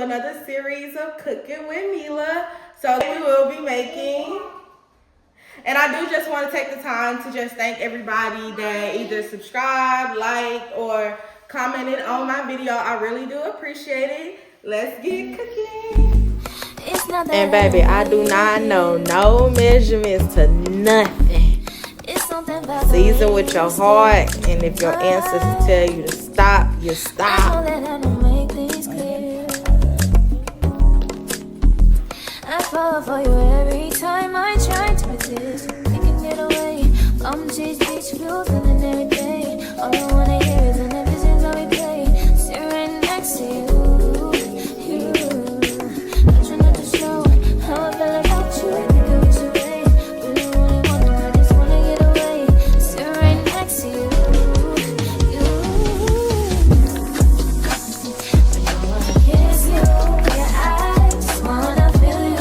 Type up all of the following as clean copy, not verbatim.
to another series of Cooking with Meela. So we will be making, and I do just want to take the time to just thank everybody that either subscribed, liked, or commented on my video. I really do appreciate it. Let's get cooking. And baby, I do not know no measurements to nothing. Season with your heart, and if your ancestors tell you to stop, you stop. I fall for you every time I try to resist. You can get away. I'm chase beach views and every day. All I wanna hear is an episode that we play. Sit right next to you. I try not to show how I feel about you. I think I wish away. Really wanna, I just wanna get away. Sit right next to you. I don't wanna kiss you. Yeah, I just wanna feel you.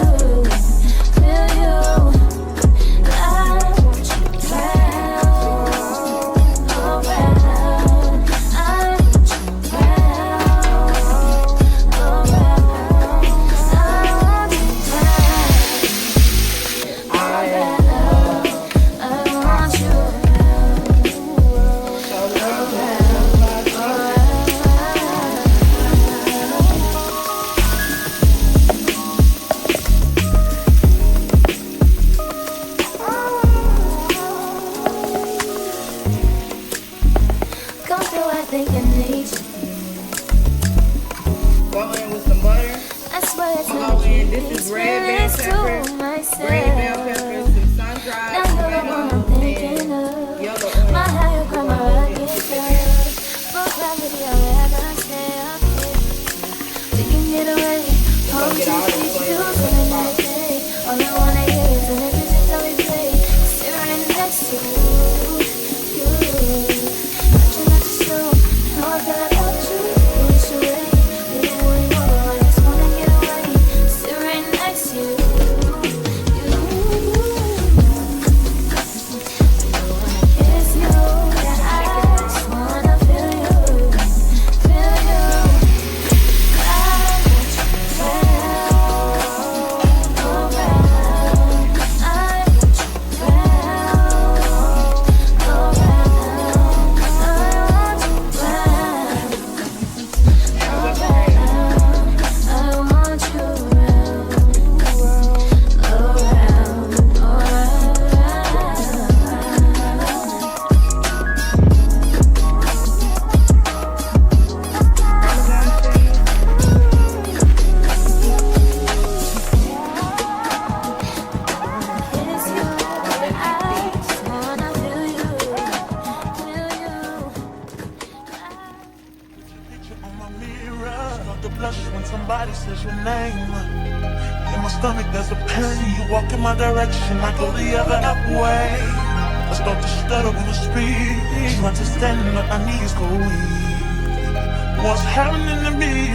Go in with some butter. Go in. This is red bell pepper, red bell pepper, some sun-dried tomatoes, and yellow onions. We're gonna get all the flavors in the pot. All I wanna hear is an episode that we play. Sit right next to you. I try not to show how I feel about you. You wish away. You don't want more. I just wanna get away. Sit right next to you. I don't wanna kiss you. Yeah, I just wanna feel you. Feel you. I want you around. I want you When somebody says your name, in my stomach there's a pain. You walk in my direction, I go the other way. I start to stutter when I speak. Trying to stand on my knees, go weak. What's happening to me?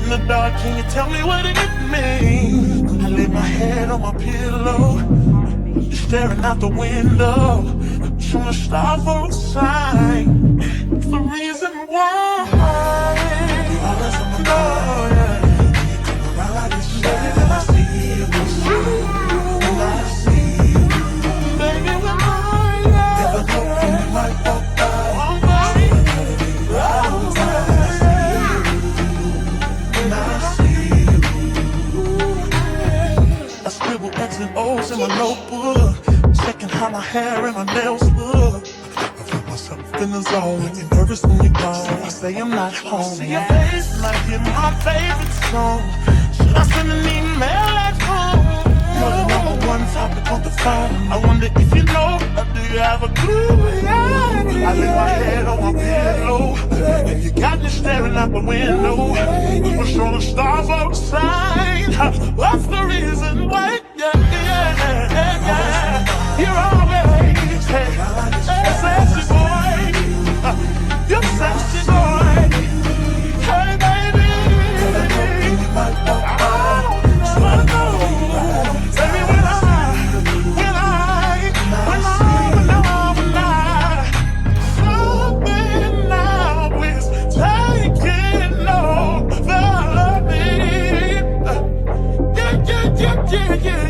In the dark, can you tell me what it means? I lay my head on my pillow, staring out the window, trying to stop for a sign. It's the reason why. X's and O's in my notebook, checking how my hair and my nails look. I feel myself in the zone, making nervous when you're gone. I say I'm not home. See your face and I hear my favorite song. Should I send an email at home? You're the number one topic on the phone. I wonder if you know, or do you have a clue? Yeah. I lay my head on my pillow, and you got me staring out the window. We're showing the stars outside. What's the reason why? Yeah. You're always sexy boy. You're sexy boy. Hey baby, I just wanna know. Baby, when something now is taking over me.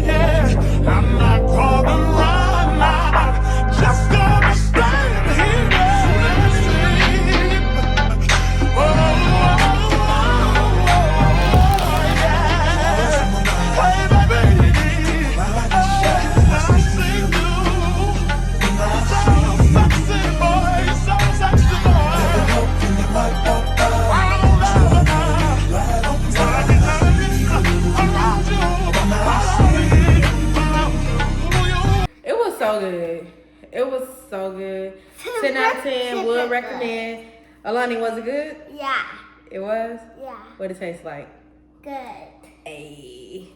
yeah. I'm not gonna run now. Just gonna stand here and sleep. Oh, yeah. Hey, baby. I see you. So sexy, boy. So sexy, boy. It was so good. It was so good. 10 out of 10. Would recommend. Alani, was it good? Yeah. It was? Yeah. What it taste like? Good. Hey.